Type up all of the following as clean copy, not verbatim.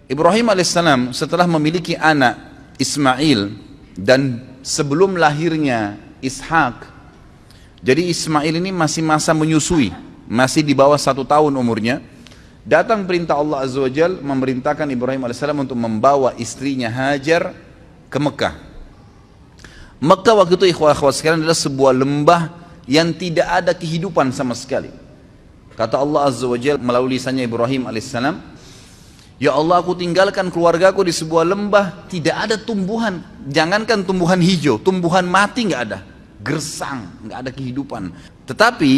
Ibrahim alaihissalam setelah memiliki anak Ismail dan sebelum lahirnya Ishak, jadi Ismail ini masih masa menyusui, masih di bawah 1 tahun umurnya. Datang perintah Allah Azza wa Jal memerintahkan Ibrahim alaihissalam untuk membawa istrinya Hajar ke Mekah. Mekah waktu itu ikhwah-ikhwah sekalian adalah sebuah lembah yang tidak ada kehidupan sama sekali. Kata Allah Azza wa Jal melalui lisannya Ibrahim alaihissalam, ya Allah, aku tinggalkan keluargaku di sebuah lembah, tidak ada tumbuhan, jangankan tumbuhan hijau, tumbuhan mati nggak ada, gersang, nggak ada kehidupan. Tetapi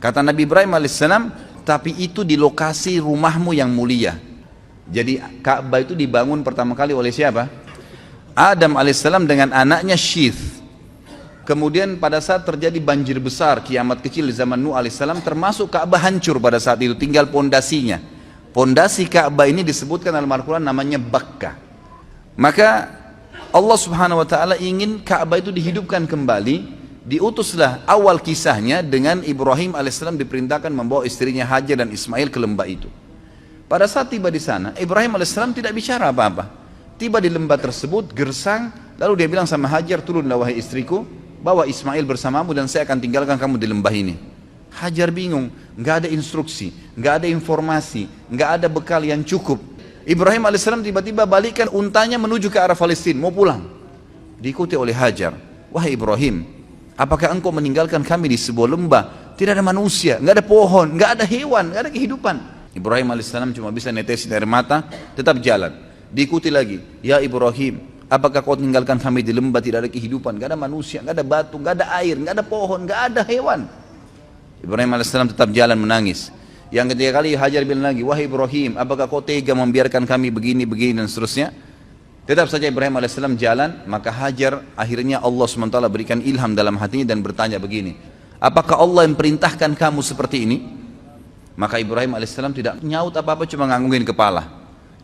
kata Nabi Ibrahim alaihissalam, tapi itu di lokasi rumahmu yang mulia. Jadi Ka'bah itu dibangun pertama kali oleh siapa? Adam alaihissalam dengan anaknya Syith. Kemudian pada saat terjadi banjir besar, kiamat kecil di zaman Nuh alaihissalam, termasuk Ka'bah hancur pada saat itu, tinggal pondasinya. Pondasi Ka'bah ini disebutkan dalam Al-Quran namanya Bakkah. Maka Allah subhanahu wa ta'ala ingin Ka'bah itu dihidupkan kembali. Diutuslah awal kisahnya dengan Ibrahim alaihissalam diperintahkan membawa istrinya Hajar dan Ismail ke lembah itu. Pada saat tiba di sana, Ibrahim alaihissalam tidak bicara apa-apa. Tiba di lembah tersebut, gersang, lalu dia bilang sama Hajar, turunlah wahai istriku, bawa Ismail bersamamu dan saya akan tinggalkan kamu di lembah ini. Hajar bingung, nggak ada instruksi, nggak ada informasi, nggak ada bekal yang cukup. Ibrahim alaihissalam tiba-tiba balikkan untanya menuju ke arah Palestina, mau pulang. Diikuti oleh Hajar, wahai Ibrahim, apakah engkau meninggalkan kami di sebuah lembah, tidak ada manusia, nggak ada pohon, nggak ada hewan, nggak ada kehidupan. Ibrahim alaihissalam cuma bisa netesin air mata, tetap jalan. Diikuti lagi, ya Ibrahim, apakah kau tinggalkan kami di lembah, tidak ada kehidupan, nggak ada manusia, nggak ada batu, nggak ada air, nggak ada pohon, nggak ada hewan. Ibrahim alaihissalam tetap jalan menangis. Yang ketiga kali Hajar bilang lagi, wahai Ibrahim, apakah kau tega membiarkan kami begini dan seterusnya. Tetap saja Ibrahim alaihissalam jalan. Maka Hajar akhirnya Allah SWT berikan ilham dalam hatinya dan bertanya begini, apakah Allah yang perintahkan kamu seperti ini? Maka Ibrahim alaihissalam tidak nyaut apa-apa, cuma nganggungin kepala.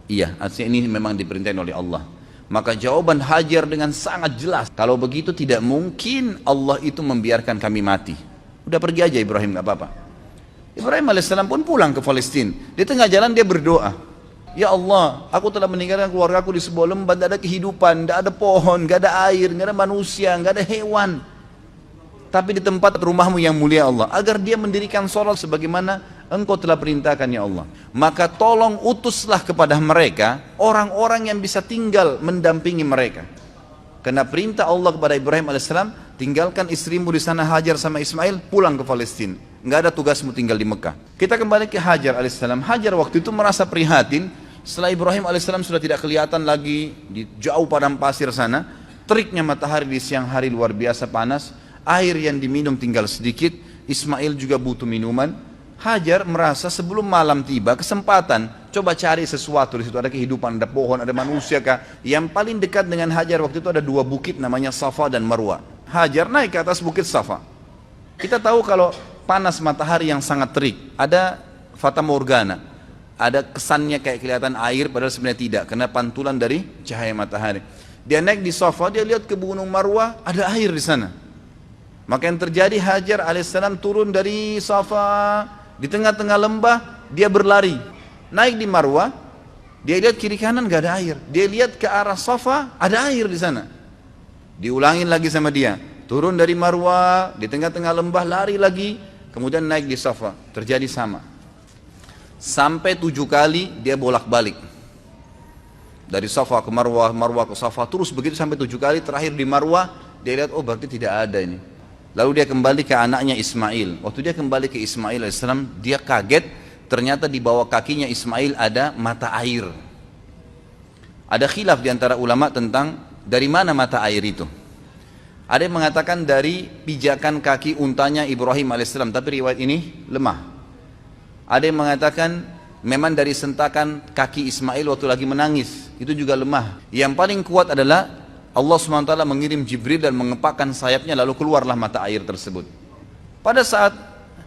Iya, artinya ini memang diperintahkan oleh Allah. Maka jawaban Hajar dengan sangat jelas, kalau begitu tidak mungkin Allah itu membiarkan kami mati. Udah pergi aja Ibrahim, gak apa-apa. Ibrahim alaihissalam pun pulang ke Palestina. Di tengah jalan dia berdoa, ya Allah, aku telah meninggalkan keluargaku di sebuah lembah, tidak ada kehidupan, tidak ada pohon, tidak ada air, tidak ada manusia, tidak ada hewan. Tapi di tempat rumahmu yang mulia Allah, agar dia mendirikan sholat sebagaimana engkau telah perintahkan ya Allah. Maka tolong utuslah kepada mereka orang-orang yang bisa tinggal mendampingi mereka. Karena perintah Allah kepada Ibrahim alaihissalam, tinggalkan istrimu di sana Hajar sama Ismail, pulang ke Palestina. Nggak ada tugasmu tinggal di Mekah. Kita kembali ke Hajar alaihissalam. Hajar waktu itu merasa prihatin setelah Ibrahim alaihissalam sudah tidak kelihatan lagi di jauh padang pasir sana. Teriknya matahari di siang hari luar biasa panas. Air yang diminum tinggal sedikit. Ismail juga butuh minuman. Hajar merasa sebelum malam tiba kesempatan coba cari sesuatu di situ, ada kehidupan, ada pohon, ada manusia kah? Yang paling dekat dengan Hajar waktu itu ada 2 bukit namanya Safa dan Marwa. Hajar naik ke atas bukit Safa. Kita tahu kalau panas matahari yang sangat terik, ada fata morgana, ada kesannya kayak kelihatan air padahal sebenarnya tidak, karena pantulan dari cahaya matahari. Dia naik di Safa, dia lihat ke gunung Marwa, ada air di sana. Maka yang terjadi, Hajar alaihissalam turun dari Safa, di tengah-tengah lembah dia berlari, naik di Marwa, dia lihat kiri kanan gak ada air, dia lihat ke arah Safa, ada air di sana. Diulangin lagi sama dia, turun dari Marwa, di tengah-tengah lembah lari lagi, kemudian naik di Safa, terjadi sama. Sampai 7 kali dia bolak-balik, dari Safa ke Marwa, Marwa ke Safa, terus begitu sampai 7 kali. Terakhir di Marwa dia lihat, oh berarti tidak ada ini. Lalu dia kembali ke anaknya Ismail. Waktu dia kembali ke Ismail alaihissalam, dia kaget, ternyata di bawah kakinya Ismail ada mata air. Ada khilaf di antara ulama tentang dari mana mata air itu. Ada yang mengatakan dari pijakan kaki untanya Ibrahim alaihissalam, tapi riwayat ini lemah. Ada yang mengatakan memang dari sentakan kaki Ismail waktu lagi menangis, itu juga lemah. Yang paling kuat adalah Allah SWT mengirim Jibril dan mengepakkan sayapnya, lalu keluarlah mata air tersebut. Pada saat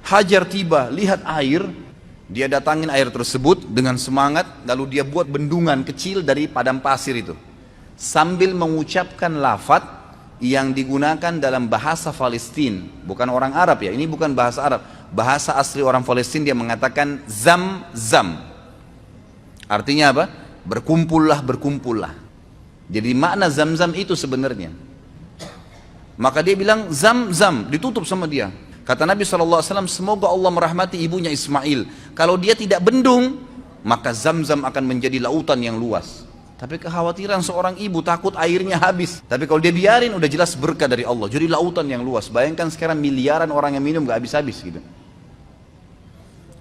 Hajar tiba, lihat air, dia datangin air tersebut dengan semangat, lalu dia buat bendungan kecil dari padang pasir itu, sambil mengucapkan lafaz yang digunakan dalam bahasa Palestina, bukan orang Arab ya, ini bukan bahasa Arab, bahasa asli orang Palestina. Dia mengatakan zam-zam. Artinya apa? berkumpullah, berkumpullah. Jadi makna Zam-Zam itu sebenarnya. Maka dia bilang Zam-Zam, ditutup sama dia. Kata Nabi SAW, semoga Allah merahmati ibunya Ismail. Kalau dia tidak bendung, maka Zam-Zam akan menjadi lautan yang luas. Tapi kekhawatiran seorang ibu takut airnya habis. Tapi kalau dia biarin, udah jelas berkah dari Allah. Jadi lautan yang luas. Bayangkan sekarang miliaran orang yang minum gak habis-habis gitu.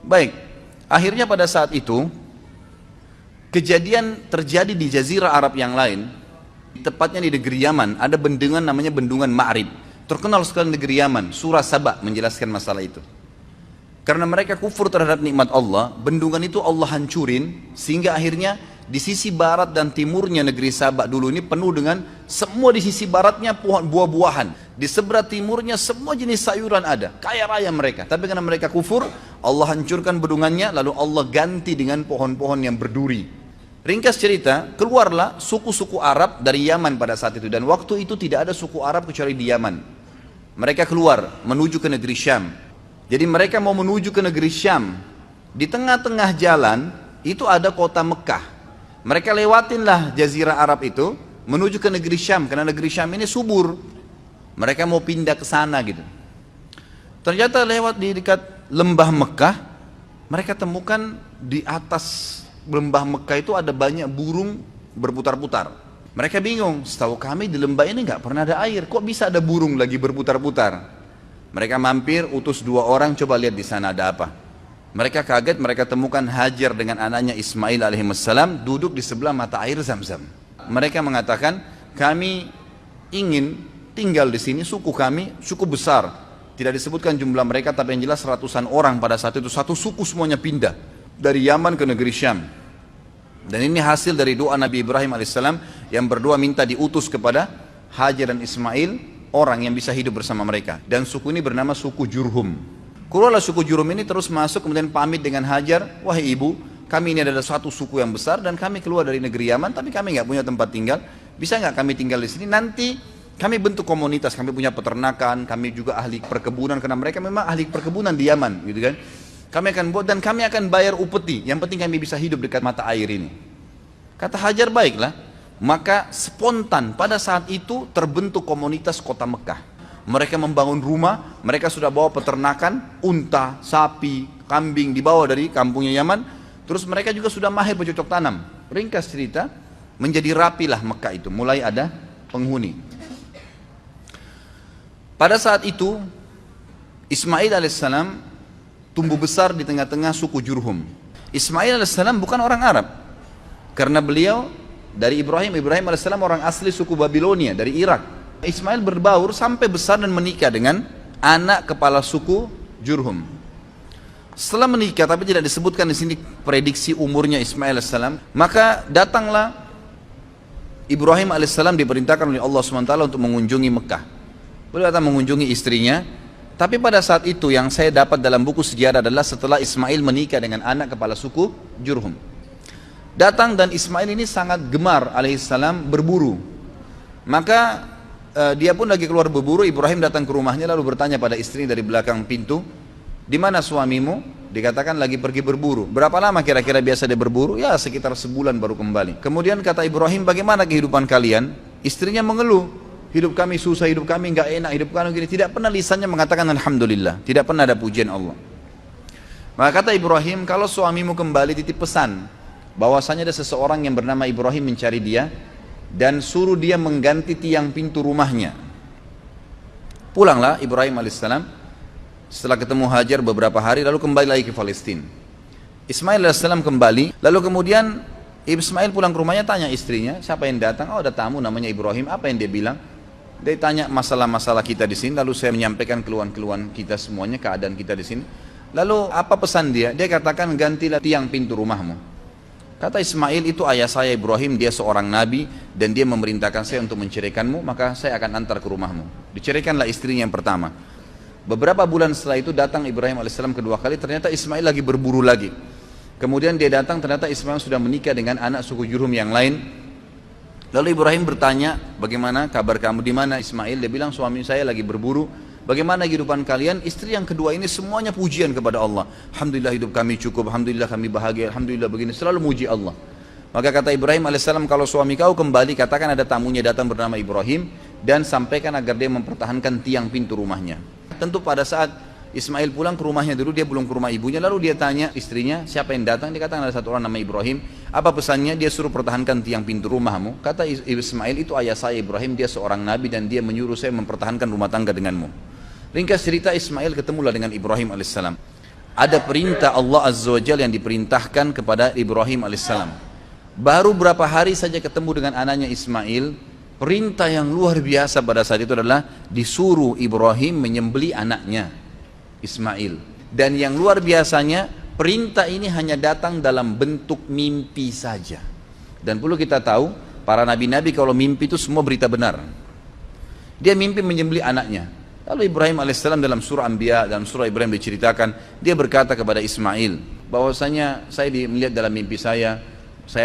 Baik, akhirnya pada saat itu kejadian terjadi di jazirah Arab yang lain. Tepatnya di negeri Yaman, ada bendungan namanya Bendungan Ma'rib. Terkenal sekali negeri Yaman. Surah Saba menjelaskan masalah itu. Karena mereka kufur terhadap nikmat Allah, bendungan itu Allah hancurin, sehingga akhirnya di sisi barat dan timurnya negeri Sabak dulu ini penuh dengan, semua di sisi baratnya pohon buah-buahan, di sebelah timurnya semua jenis sayuran ada, kaya raya mereka. Tapi karena mereka kufur, Allah hancurkan bendungannya, lalu Allah ganti dengan pohon-pohon yang berduri. Ringkas cerita, keluarlah suku-suku Arab dari Yaman pada saat itu, dan waktu itu tidak ada suku Arab kecuali di Yaman. Mereka keluar menuju ke negeri Syam. Jadi mereka mau menuju ke negeri Syam. Di tengah-tengah jalan itu ada kota Mekah. Mereka lewatinlah jazirah Arab itu menuju ke negeri Syam, karena negeri Syam ini subur. Mereka mau pindah ke sana gitu. Ternyata lewat di dekat lembah Mekah, mereka temukan di atas lembah Mekah itu ada banyak burung berputar-putar. Mereka bingung, setahu kami di lembah ini nggak pernah ada air, kok bisa ada burung lagi berputar-putar? Mereka mampir, utus 2 orang, coba lihat di sana ada apa. Mereka kaget, mereka temukan Hajar dengan anaknya Ismail alaihissalam duduk di sebelah mata air Zam-Zam. Mereka mengatakan, kami ingin tinggal di sini, suku kami cukup besar. Tidak disebutkan jumlah mereka, tapi yang jelas ratusan orang pada saat itu, satu suku semuanya pindah dari Yaman ke negeri Syam. Dan ini hasil dari doa Nabi Ibrahim alaihissalam yang berdoa minta diutus kepada Hajar dan Ismail orang yang bisa hidup bersama mereka. Dan suku ini bernama suku Jurhum. Keluarlah suku Jurhum ini terus masuk, kemudian pamit dengan Hajar, wahai ibu, kami ini adalah suatu suku yang besar dan kami keluar dari negeri Yaman, tapi kami nggak punya tempat tinggal. Bisa nggak kami tinggal di sini? Nanti kami bentuk komunitas, kami punya peternakan, kami juga ahli perkebunan, karena mereka memang ahli perkebunan di Yaman, gitu kan? Kami akan buat dan kami akan bayar upeti. Yang penting kami bisa hidup dekat mata air ini. Kata Hajar, baiklah. Maka spontan pada saat itu terbentuk komunitas kota Mekah. Mereka membangun rumah, mereka sudah bawa peternakan, unta, sapi, kambing dibawa dari kampungnya Yaman. Terus mereka juga sudah mahir bercocok tanam. Ringkas cerita, menjadi rapilah Mekah itu, mulai ada penghuni. Pada saat itu Ismail alaihissalam tumbuh besar di tengah-tengah suku Jurhum. Ismail alaihissalam bukan orang Arab, karena beliau dari Ibrahim alaihissalam orang asli suku Babilonia dari Irak. Ismail berbaur sampai besar dan menikah dengan anak kepala suku Jurhum. Setelah menikah, tapi tidak disebutkan di sini prediksi umurnya Ismail alaihissalam, maka datanglah Ibrahim alaihissalam diperintahkan oleh Allah SWT untuk mengunjungi Mekah. Beliau datang mengunjungi istrinya. Tapi pada saat itu yang saya dapat dalam buku sejarah adalah setelah Ismail menikah dengan anak kepala suku Jurhum. Datang dan Ismail ini sangat gemar alaihissalam berburu. Maka dia pun lagi keluar berburu. Ibrahim datang ke rumahnya lalu bertanya pada istrinya dari belakang pintu, di mana suamimu? Dikatakan lagi pergi berburu. Berapa lama kira-kira biasa dia berburu? Ya sekitar sebulan baru kembali. Kemudian kata Ibrahim, bagaimana kehidupan kalian? Istrinya mengeluh, hidup kami susah, hidup kami nggak enak, hidup kami gini. Tidak pernah lisannya mengatakan alhamdulillah. Tidak pernah ada pujian Allah. Maka kata Ibrahim, kalau suamimu kembali titip pesan bahwasanya ada seseorang yang bernama Ibrahim mencari dia dan suruh dia mengganti tiang pintu rumahnya. Pulanglah Ibrahim alaihissalam setelah ketemu Hajar beberapa hari, lalu kembali lagi ke Palestina. Ismail alaihissalam kembali, lalu kemudian Ismail pulang ke rumahnya, tanya istrinya, siapa yang datang? Oh, ada tamu namanya Ibrahim. Apa yang dia bilang? Dia tanya masalah-masalah kita di sini, lalu saya menyampaikan keluhan-keluhan kita semuanya, keadaan kita di sini. Lalu apa pesan dia? Dia katakan, gantilah tiang pintu rumahmu. Kata Ismail, itu ayah saya Ibrahim, dia seorang nabi dan dia memerintahkan saya untuk menceraikanmu, maka saya akan antar ke rumahmu. Diceraikanlah istrinya yang pertama. Beberapa bulan setelah itu datang Ibrahim alaihissalam kedua kali, ternyata Ismail lagi berburu lagi. Kemudian dia datang, ternyata Ismail sudah menikah dengan anak suku Jurhum yang lain. Lalu Ibrahim bertanya, bagaimana kabar kamu, di mana Ismail? Dia bilang, suami saya lagi berburu. Bagaimana kehidupan kalian? Istri yang kedua ini semuanya pujian kepada Allah. Alhamdulillah hidup kami cukup, alhamdulillah kami bahagia, alhamdulillah begini, selalu muji Allah. Maka kata Ibrahim alaihissalam, kalau suami kau kembali, katakan ada tamunya datang bernama Ibrahim, dan sampaikan agar dia mempertahankan tiang pintu rumahnya. Tentu pada saat Ismail pulang ke rumahnya dulu, dia belum ke rumah ibunya, lalu dia tanya istrinya, siapa yang datang? Dia katakan ada satu orang nama Ibrahim. Apa pesannya? Dia suruh pertahankan tiang pintu rumahmu. Kata Ismail, itu ayah saya Ibrahim, dia seorang nabi dan dia menyuruh saya mempertahankan rumah tangga denganmu. Ringkas cerita, Ismail ketemulah dengan Ibrahim alaihissalam. Ada perintah Allah Azza wa Jalla yang diperintahkan kepada Ibrahim alaihissalam. Baru berapa hari saja ketemu dengan anaknya Ismail, perintah yang luar biasa pada saat itu adalah disuruh Ibrahim menyembelih anaknya Ismail. Dan yang luar biasanya, perintah ini hanya datang dalam bentuk mimpi saja. Dan perlu kita tahu, para nabi-nabi kalau mimpi itu semua berita benar. Dia mimpi menyembelih anaknya. Lalu Ibrahim alaihissalam dalam surah Anbiya, dalam surah Ibrahim diceritakan, dia berkata kepada Ismail, bahwasanya saya melihat dalam mimpi saya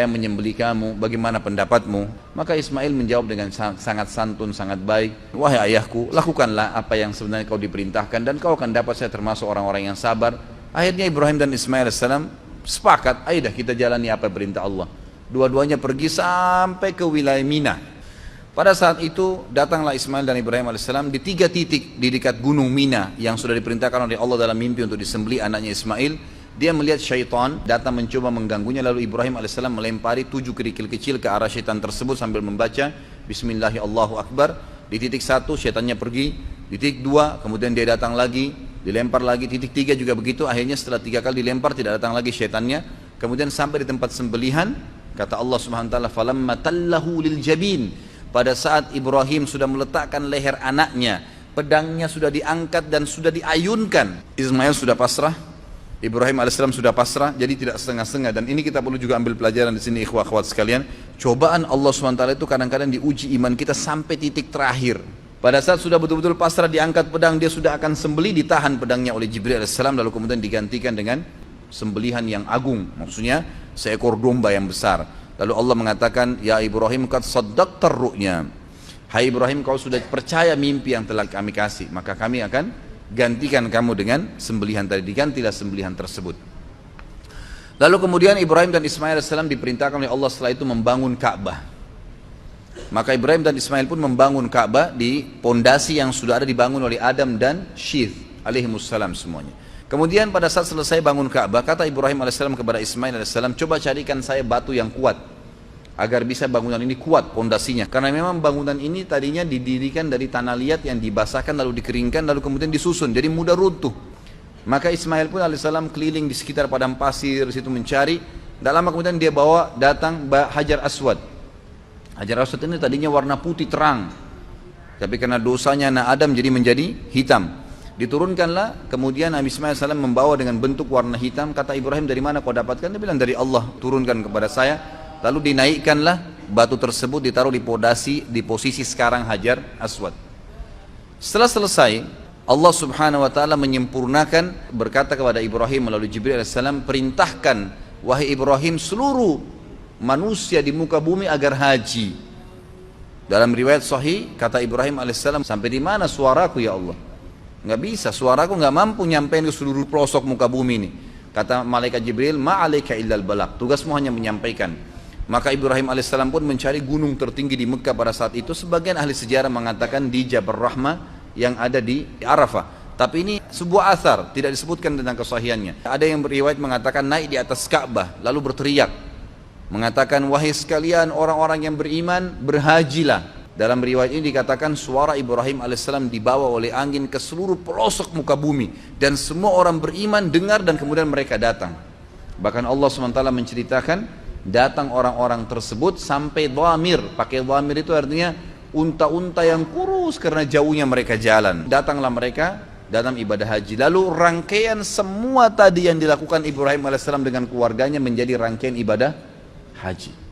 menyembelih kamu, bagaimana pendapatmu? Maka Ismail menjawab dengan sangat santun, sangat baik, wahai ayahku, lakukanlah apa yang sebenarnya kau diperintahkan dan kau akan dapat saya termasuk orang-orang yang sabar. Akhirnya Ibrahim dan Ismail AS sepakat, ayo dah kita jalani apa perintah Allah. Dua-duanya pergi sampai ke wilayah Mina. Pada saat itu datanglah Ismail dan Ibrahim AS di 3 titik di dekat gunung Mina yang sudah diperintahkan oleh Allah dalam mimpi untuk disembelih anaknya Ismail. Dia melihat syaitan datang mencoba mengganggunya, lalu Ibrahim AS melempari 7 kerikil kecil ke arah syaitan tersebut sambil membaca Bismillahirrahmanirrahim Allahu Akbar. Di titik 1 syaitannya pergi, di titik 2 kemudian dia datang lagi, dilempar lagi, titik 3 juga begitu. Akhirnya setelah 3 kali dilempar tidak datang lagi syaitannya. Kemudian sampai di tempat sembelihan, kata Allah Subhanahu wa taala, falamma tallahu lil jabin. Pada saat Ibrahim sudah meletakkan leher anaknya, pedangnya sudah diangkat dan sudah diayunkan, Ismail sudah pasrah, Ibrahim alaihissalam sudah pasrah, jadi tidak setengah-setengah. Dan ini kita perlu juga ambil pelajaran di sini, ikhwah akhwat sekalian. Cobaan Allah SWT itu kadang-kadang diuji iman kita sampai titik terakhir. Pada saat sudah betul-betul pasrah, diangkat pedang, dia sudah akan sembelih, ditahan pedangnya oleh Jibril alaihissalam, lalu kemudian digantikan dengan sembelihan yang agung, maksudnya seekor domba yang besar. Lalu Allah mengatakan, ya Ibrahim qad saddaqta ru'ya. Hai Ibrahim, kau sudah percaya mimpi yang telah kami kasih, maka kami akan gantikan kamu dengan sembelihan tadi. Digantilah sembelihan tersebut. Lalu kemudian Ibrahim dan Ismail AS diperintahkan oleh Allah setelah itu membangun Ka'bah. Maka Ibrahim dan Ismail pun membangun Ka'bah di pondasi yang sudah ada dibangun oleh Adam dan Syith alaihimussalam semuanya. Kemudian pada saat selesai bangun Ka'bah, kata Ibrahim AS kepada Ismail AS, coba carikan saya batu yang kuat agar bisa bangunan ini kuat pondasinya, karena memang bangunan ini tadinya didirikan dari tanah liat yang dibasahkan lalu dikeringkan lalu kemudian disusun, jadi mudah runtuh. Maka Ismail pun alaihissalam keliling di sekitar padang pasir situ mencari. Tak lama kemudian dia bawa datang Hajar Aswad. Hajar Aswad ini tadinya warna putih terang, tapi karena dosanya anak Adam jadi menjadi hitam. Diturunkanlah, kemudian Nabi Ismail AS membawa dengan bentuk warna hitam. Kata Ibrahim, dari mana kau dapatkan? Dia bilang, dari Allah turunkan kepada saya. Lalu dinaikkanlah batu tersebut, ditaruh di posisi sekarang Hajar Aswad. Setelah selesai, Allah Subhanahu wa taala menyempurnakan, berkata kepada Ibrahim melalui Jibril alaihissalam, perintahkan wahai Ibrahim seluruh manusia di muka bumi agar haji. Dalam riwayat sahih kata Ibrahim alaihissalam, sampai di mana suaraku ya Allah? Nggak bisa, suaraku nggak mampu nyampein ke seluruh pelosok muka bumi ini. Kata malaikat Jibril, ma'alaika illal balagh, tugasmu hanya menyampaikan. Maka Ibrahim alaihissalam pun mencari gunung tertinggi di Mekah pada saat itu. Sebagian ahli sejarah mengatakan di Jabal Rahmah yang ada di Arafah. Tapi ini sebuah athar, tidak disebutkan tentang kesahihannya. Ada yang beriwayat mengatakan naik di atas Ka'bah lalu berteriak, mengatakan, wahai sekalian orang-orang yang beriman, berhajilah. Dalam riwayat ini dikatakan suara Ibrahim alaihissalam dibawa oleh angin ke seluruh pelosok muka bumi, dan semua orang beriman dengar dan kemudian mereka datang. Bahkan Allah SWT menceritakan datang orang-orang tersebut sampai dhamir. Pakai dhamir itu artinya unta-unta yang kurus karena jauhnya mereka jalan. Datanglah mereka dalam ibadah haji. Lalu rangkaian semua tadi yang dilakukan Ibrahim AS dengan keluarganya menjadi rangkaian ibadah haji.